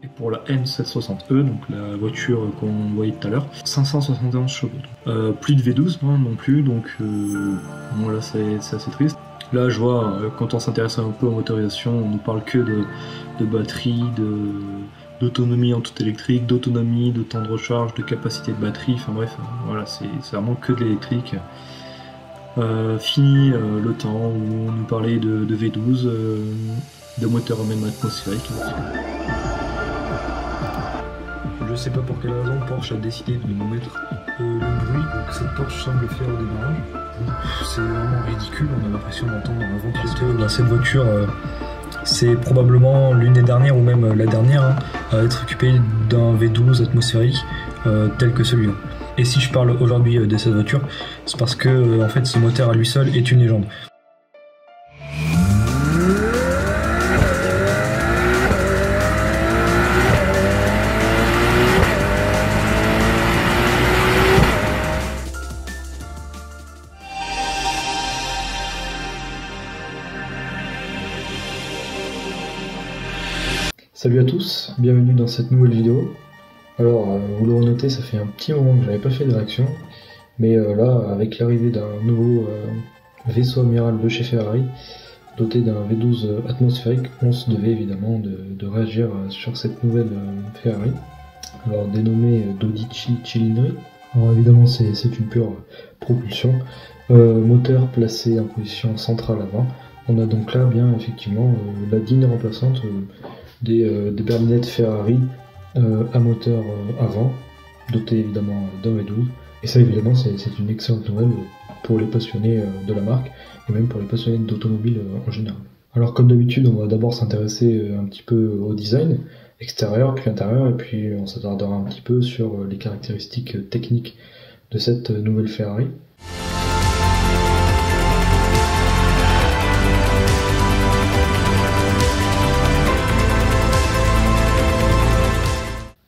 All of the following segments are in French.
Et pour la M760E, donc la voiture qu'on voyait tout à l'heure, 571 chevaux. Plus de V12 hein, non plus, donc bon, là c'est assez triste. Là je vois, quand on s'intéresse un peu aux motorisations, on nous parle que de batterie, d'autonomie en tout électrique, d'autonomie, de temps de recharge, de capacité de batterie, enfin bref, voilà, c'est vraiment que de l'électrique. Fini le temps où on nous parlait de V12, de moteur même atmosphérique. Je sais pas pour quelle raison Porsche a décidé de nous mettre le bruit que cette Porsche semble faire au démarrage. C'est vraiment ridicule, on a l'impression d'entendre un ventilateur. Cette voiture, c'est probablement l'une des dernières ou même la dernière hein, à être équipée d'un V12 atmosphérique tel que celui-là. Et si je parle aujourd'hui de cette voiture, c'est parce que en fait ce moteur à lui seul est une légende. Salut à tous, bienvenue dans cette nouvelle vidéo. Alors, vous l'aurez noté, ça fait un petit moment que j'avais pas fait de réaction, mais là, avec l'arrivée d'un nouveau vaisseau amiral de chez Ferrari, doté d'un V12 atmosphérique, on se devait évidemment de réagir sur cette nouvelle Ferrari, alors dénommée Dodici Cilindri. Alors évidemment, c'est une pure propulsion, moteur placé en position centrale avant. On a donc là bien effectivement la digne remplaçante des berlinettes Ferrari à moteur avant, doté évidemment d'un V12. Et ça évidemment c'est une excellente nouvelle pour les passionnés de la marque et même pour les passionnés d'automobile en général. Alors comme d'habitude on va d'abord s'intéresser un petit peu au design extérieur puis intérieur et puis on s'attardera un petit peu sur les caractéristiques techniques de cette nouvelle Ferrari.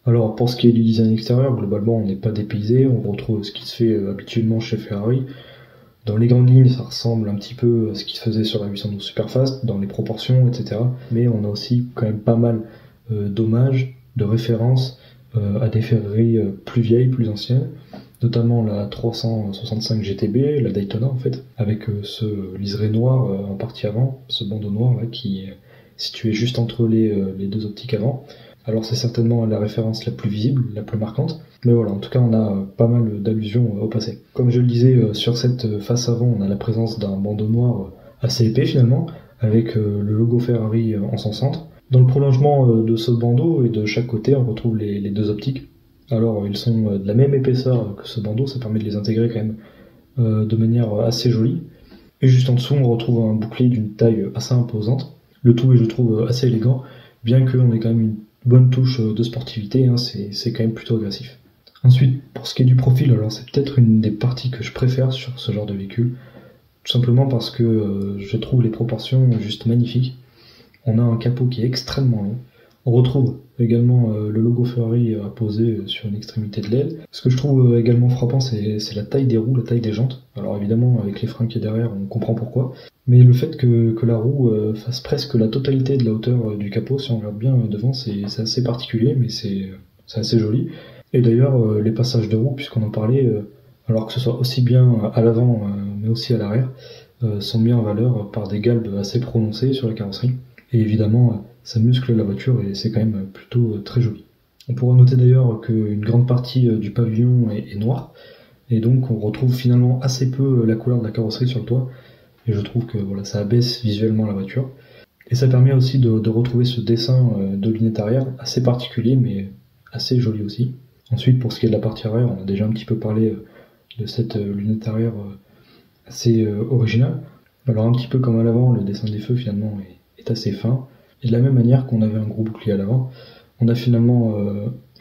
Alors pour ce qui est du design extérieur, globalement on n'est pas dépaysé, on retrouve ce qui se fait habituellement chez Ferrari. Dans les grandes lignes ça ressemble un petit peu à ce qui se faisait sur la 812 Superfast, dans les proportions, etc. Mais on a aussi quand même pas mal d'hommages, de références à des Ferrari plus vieilles, plus anciennes, notamment la 365 GTB, la Daytona en fait, avec ce liseré noir en partie avant, ce bandeau noir là qui est situé juste entre les deux optiques avant. Alors c'est certainement la référence la plus visible, la plus marquante, mais voilà, en tout cas on a pas mal d'allusions au passé. Comme je le disais, sur cette face avant, on a la présence d'un bandeau noir assez épais finalement, avec le logo Ferrari en son centre. Dans le prolongement de ce bandeau et de chaque côté, on retrouve les deux optiques. Alors ils sont de la même épaisseur que ce bandeau, ça permet de les intégrer quand même de manière assez jolie. Et juste en dessous, on retrouve un bouclier d'une taille assez imposante. Le tout est, je trouve, assez élégant, bien qu'on ait quand même une bonne touche de sportivité, hein, c'est quand même plutôt agressif. Ensuite, pour ce qui est du profil, alors c'est peut-être une des parties que je préfère sur ce genre de véhicule, tout simplement parce que je trouve les proportions juste magnifiques. On a un capot qui est extrêmement long. On retrouve également le logo Ferrari apposé sur une extrémité de l'aile. Ce que je trouve également frappant, c'est la taille des roues, la taille des jantes. Alors évidemment, avec les freins qui est derrière, on comprend pourquoi. Mais le fait que la roue fasse presque la totalité de la hauteur du capot, si on regarde bien devant, c'est assez particulier, mais c'est assez joli. Et d'ailleurs, les passages de roue, puisqu'on en parlait, alors que ce soit aussi bien à l'avant, mais aussi à l'arrière, sont mis en valeur par des galbes assez prononcées sur la carrosserie. Et évidemment, ça muscle la voiture et c'est quand même plutôt très joli. On pourra noter d'ailleurs qu'une grande partie du pavillon est noire, et donc on retrouve finalement assez peu la couleur de la carrosserie sur le toit. Et je trouve que voilà, ça abaisse visuellement la voiture. Et ça permet aussi de retrouver ce dessin de lunette arrière, assez particulier, mais assez joli aussi. Ensuite, pour ce qui est de la partie arrière, on a déjà un petit peu parlé de cette lunette arrière assez originale. Alors un petit peu comme à l'avant, le dessin des feux finalement est assez fin. Et de la même manière qu'on avait un gros bouclier à l'avant, on a finalement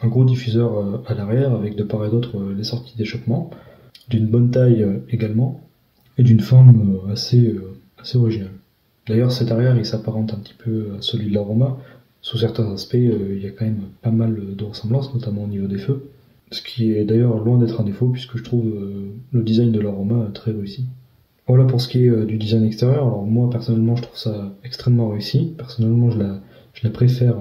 un gros diffuseur à l'arrière, avec de part et d'autre les sorties d'échappement, d'une bonne taille également, et d'une forme assez originale. D'ailleurs cet arrière il s'apparente un petit peu à celui de l'Aroma. Sous certains aspects il y a quand même pas mal de ressemblances, notamment au niveau des feux. Ce qui est d'ailleurs loin d'être un défaut puisque je trouve le design de l'Aroma très réussi. Voilà pour ce qui est du design extérieur. Alors moi personnellement je trouve ça extrêmement réussi. Personnellement je la préfère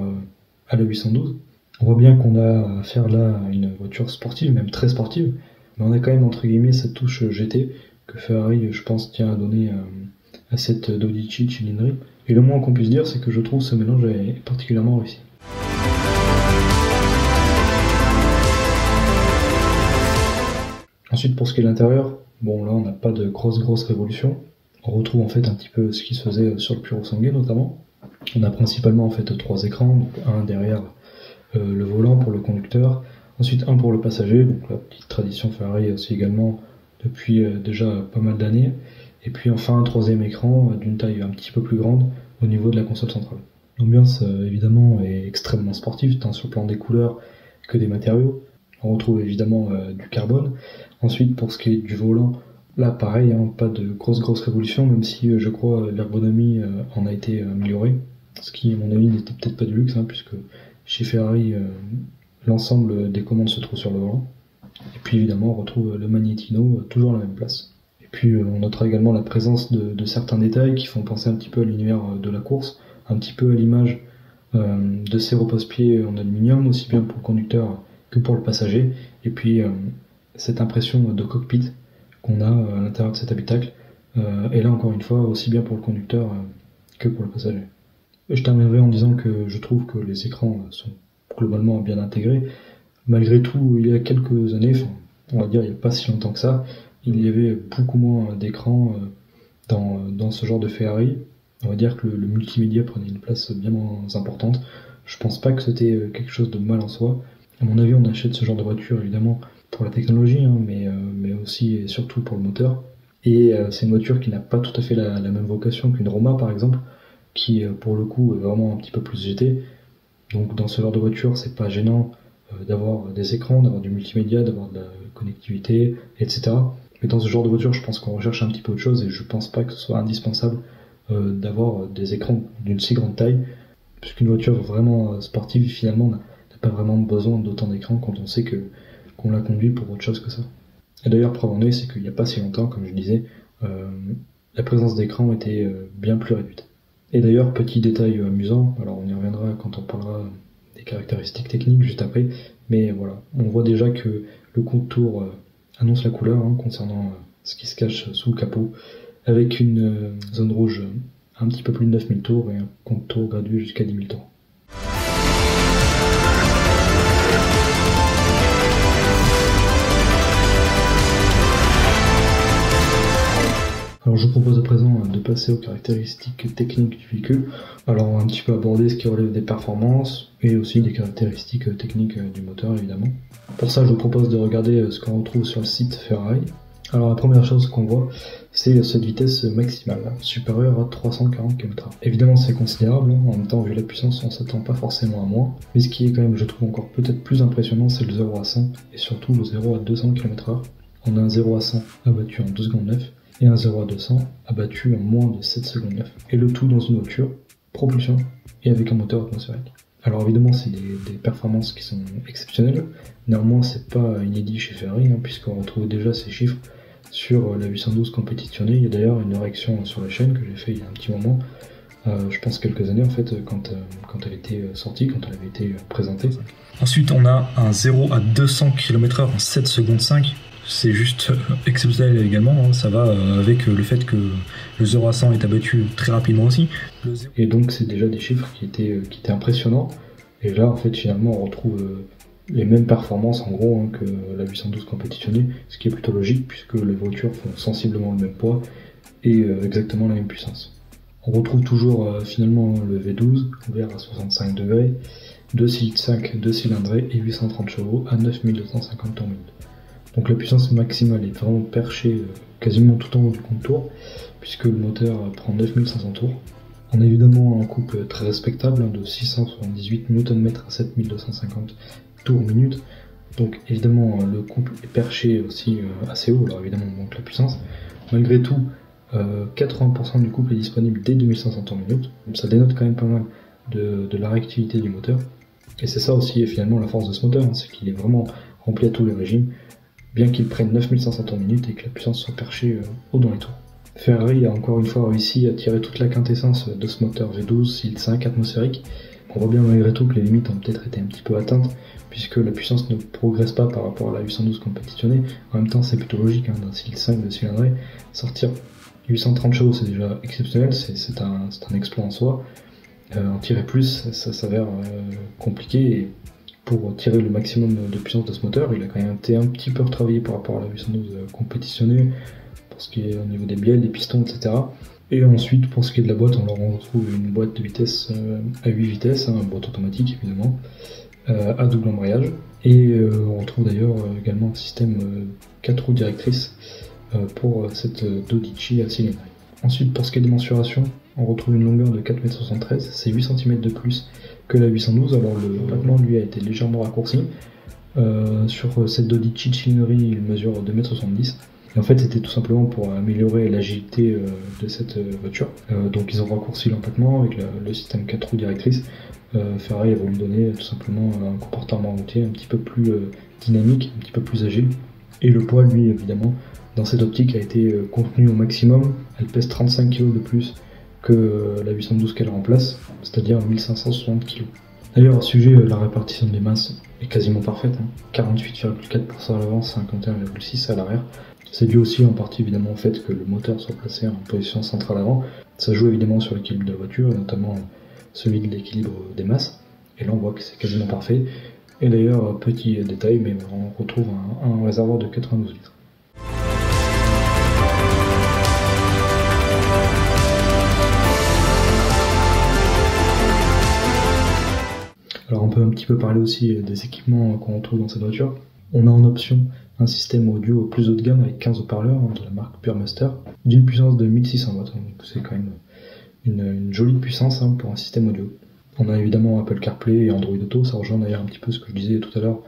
à la 812. On voit bien qu'on a affaire là à une voiture sportive, même très sportive, mais on a quand même entre guillemets cette touche GT que Ferrari, je pense, tient à donner à cette Dodici cylindrée. Et le moins qu'on puisse dire, c'est que je trouve ce mélange est particulièrement réussi. Ensuite, pour ce qui est de l'intérieur, bon là on n'a pas de grosse révolution. On retrouve en fait un petit peu ce qui se faisait sur le Purosangue notamment. On a principalement en fait 3 écrans, donc un derrière le volant pour le conducteur, ensuite un pour le passager, donc la petite tradition Ferrari aussi également depuis déjà pas mal d'années, et puis enfin un 3e écran d'une taille un petit peu plus grande au niveau de la console centrale. L'ambiance évidemment est extrêmement sportive, tant sur le plan des couleurs que des matériaux. On retrouve évidemment du carbone. Ensuite pour ce qui est du volant, là pareil, hein, pas de grosse révolution, même si je crois l'ergonomie en a été améliorée, ce qui à mon avis n'était peut-être pas du luxe, hein, puisque chez Ferrari l'ensemble des commandes se trouve sur le volant. Et puis évidemment on retrouve le magnétino toujours à la même place. Et puis on notera également la présence de certains détails qui font penser un petit peu à l'univers de la course, un petit peu à l'image de ces repose-pieds en aluminium, aussi bien pour le conducteur que pour le passager. Et puis cette impression de cockpit qu'on a à l'intérieur de cet habitacle, et là encore une fois aussi bien pour le conducteur que pour le passager. Et je terminerai en disant que je trouve que les écrans sont globalement bien intégrés. Malgré tout, il y a quelques années, enfin, on va dire il n'y a pas si longtemps que ça, il y avait beaucoup moins d'écrans dans ce genre de Ferrari. On va dire que le multimédia prenait une place bien moins importante. Je pense pas que c'était quelque chose de mal en soi. À mon avis, on achète ce genre de voiture évidemment pour la technologie, hein, mais aussi et surtout pour le moteur. Et c'est une voiture qui n'a pas tout à fait la même vocation qu'une Roma par exemple, qui pour le coup est vraiment un petit peu plus GT. Donc dans ce genre de voiture, c'est pas gênant d'avoir des écrans, d'avoir du multimédia, d'avoir de la connectivité, etc. Mais dans ce genre de voiture, je pense qu'on recherche un petit peu autre chose et je pense pas que ce soit indispensable d'avoir des écrans d'une si grande taille, puisqu'une voiture vraiment sportive finalement n'a pas vraiment besoin d'autant d'écrans quand on sait qu'on la conduit pour autre chose que ça. Et d'ailleurs, preuve en est, c'est qu'il n'y a pas si longtemps, comme je disais, la présence d'écran était bien plus réduite. Et d'ailleurs, petit détail amusant, alors on y reviendra quand on parlera des caractéristiques techniques juste après, mais voilà, on voit déjà que le contour annonce la couleur hein, concernant ce qui se cache sous le capot, avec une zone rouge un petit peu plus de 9000 tours et un contour gradué jusqu'à 10 000 tours. Alors je vous propose à présent de passer aux caractéristiques techniques du véhicule. Alors on va un petit peu aborder ce qui relève des performances et aussi des caractéristiques techniques du moteur évidemment. Pour ça je vous propose de regarder ce qu'on retrouve sur le site Ferrari. Alors la première chose qu'on voit c'est cette vitesse maximale, supérieure à 340 km/h. Évidemment c'est considérable, hein. En même temps vu la puissance on s'attend pas forcément à moins. Mais ce qui est quand même je trouve encore peut-être plus impressionnant c'est le 0 à 100 et surtout le 0 à 200 km/h. On a un 0 à 100 abattu en 2 secondes 9. Et un 0 à 200 abattu en moins de 7 secondes 9. Et le tout dans une voiture, propulsion et avec un moteur atmosphérique. Alors évidemment c'est des performances qui sont exceptionnelles, néanmoins c'est pas inédit chez Ferrari, hein, puisqu'on retrouve déjà ces chiffres sur la 812 compétitionnée. Il y a d'ailleurs une réaction sur la chaîne que j'ai fait il y a un petit moment, je pense quelques années en fait, quand elle était sortie, quand elle avait été présentée. Ensuite on a un 0 à 200 km/h en 7 secondes 5. C'est juste exceptionnel également, hein. Ça va avec le fait que le 0 à 100 est abattu très rapidement aussi. Et donc c'est déjà des chiffres qui étaient impressionnants. Et là en fait finalement on retrouve les mêmes performances en gros hein, que la 812 compétitionnée, ce qui est plutôt logique puisque les voitures font sensiblement le même poids et exactement la même puissance. On retrouve toujours finalement le V12 ouvert à 65 degrés, 2 cylindrés et 830 chevaux à 9250 tours minute. Donc la puissance maximale est vraiment perchée quasiment tout en haut du contour, puisque le moteur prend 9500 tours. On a évidemment un couple très respectable de 678 Nm à 7250 tours minute. Donc évidemment le couple est perché aussi assez haut, alors évidemment on manque la puissance. Malgré tout, 80% du couple est disponible dès 2500 tours minute. Donc ça dénote quand même pas mal de la réactivité du moteur. Et c'est ça aussi finalement la force de ce moteur, hein, c'est qu'il est vraiment rempli à tous les régimes, bien qu'il prenne 9500 tours minute et que la puissance soit perchée haut dans les tours. Ferrari a encore une fois réussi à tirer toute la quintessence de ce moteur V12 Seal 5 atmosphérique, On voit bien malgré tout que les limites ont peut-être été un petit peu atteintes, puisque la puissance ne progresse pas par rapport à la 812 compétitionnée. En même temps, c'est plutôt logique, d'un cycle 5 de cylindrée, sortir 830 chevaux, c'est déjà exceptionnel, c'est un exploit en soi. En tirer plus, ça s'avère compliqué, et pour tirer le maximum de puissance de ce moteur, il a quand même été un petit peu retravaillé par rapport à la 812 compétitionnée, pour ce qui est au niveau des bielles, des pistons, etc. Et ensuite, pour ce qui est de la boîte, on leur retrouve une boîte de vitesse à 8 vitesses, une boîte automatique évidemment, à double embrayage. Et on retrouve d'ailleurs également un système 4 roues directrices pour cette Dodici à cylindrée. Ensuite, pour ce qui est des mensurations, on retrouve une longueur de 4,73 m, c'est 8 cm de plus que la 812, alors le battement lui a été légèrement raccourci. Sur cette Dodici cylindrée, il mesure 2,70 m. Et en fait, c'était tout simplement pour améliorer l'agilité de cette voiture. Donc ils ont raccourci l'empattement avec le système 4 roues directrices. Ferrari a voulu donner tout simplement un comportement routier un petit peu plus dynamique, un petit peu plus agile. Et le poids, lui, évidemment, dans cette optique a été contenu au maximum. Elle pèse 35 kg de plus que la 812 qu'elle remplace, c'est-à-dire 1560 kg. D'ailleurs, à ce sujet, la répartition des masses est quasiment parfaite. 48,4% à l'avant, 51,6% à l'arrière. C'est dû aussi en partie évidemment au fait que le moteur soit placé en position centrale avant. Ça joue évidemment sur l'équilibre de la voiture, et notamment celui de l'équilibre des masses. Et là on voit que c'est quasiment parfait. Et d'ailleurs, petit détail, mais on retrouve un réservoir de 92 litres. Alors on peut un petit peu parler aussi des équipements qu'on retrouve dans cette voiture. On a en option un système audio plus haut de gamme avec 15 haut-parleurs de la marque Puremaster d'une puissance de 1600 watts, donc c'est quand même une jolie puissance pour un système audio. On a évidemment Apple CarPlay et Android Auto, ça rejoint d'ailleurs un petit peu ce que je disais tout à l'heure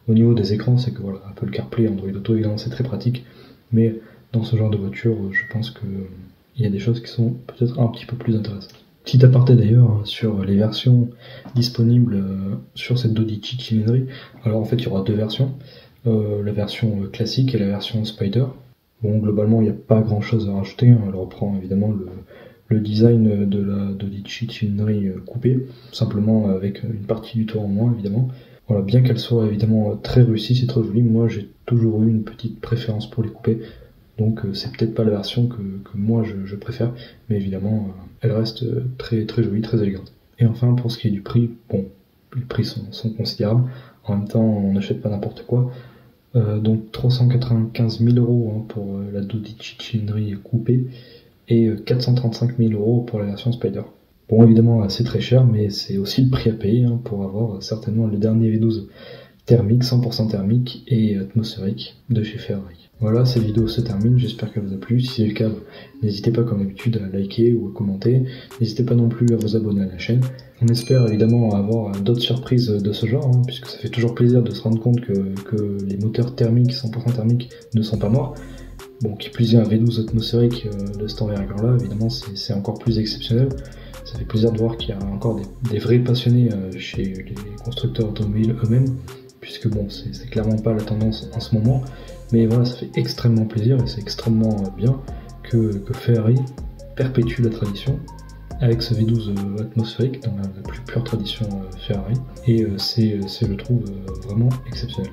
au niveau des écrans, c'est que voilà, Apple CarPlay et Android Auto évidemment c'est très pratique, mais dans ce genre de voiture, je pense qu'il y a des choses qui sont peut-être un petit peu plus intéressantes. Petit aparté d'ailleurs sur les versions disponibles sur cette Dodici cylindrée. Alors en fait il y aura deux versions, la version classique et la version Spider. Bon, globalement il n'y a pas grand chose à rajouter, elle reprend évidemment le design de la Dodici cylindrée coupée, simplement avec une partie du toit en moins évidemment. Voilà, bien qu'elle soit évidemment très réussie, c'est très joli, moi j'ai toujours eu une petite préférence pour les coupés. Donc c'est peut-être pas la version que moi je préfère, mais évidemment elle reste très très jolie, très élégante. Et enfin pour ce qui est du prix, bon, les prix sont considérables, en même temps on n'achète pas n'importe quoi. Donc 395 000 € pour la Dodici cylindrée coupée et 435 000 € pour la version Spider. Bon évidemment c'est très cher, mais c'est aussi le prix à payer pour avoir certainement le dernier V12 thermique, 100% thermique et atmosphérique de chez Ferrari. Voilà, cette vidéo se termine, j'espère qu'elle vous a plu. Si c'est le cas, n'hésitez pas comme d'habitude à liker ou à commenter. N'hésitez pas non plus à vous abonner à la chaîne. On espère évidemment avoir d'autres surprises de ce genre, puisque ça fait toujours plaisir de se rendre compte que les moteurs thermiques, 100% thermiques, ne sont pas morts. Bon, qui plus est un V12 atmosphérique de cette envergure-là, évidemment c'est encore plus exceptionnel. Ça fait plaisir de voir qu'il y a encore des vrais passionnés chez les constructeurs automobiles eux-mêmes, puisque bon, c'est clairement pas la tendance en ce moment, mais voilà, ça fait extrêmement plaisir et c'est extrêmement bien que Ferrari perpétue la tradition avec ce V12 atmosphérique dans la plus pure tradition Ferrari, et c'est je trouve vraiment exceptionnel.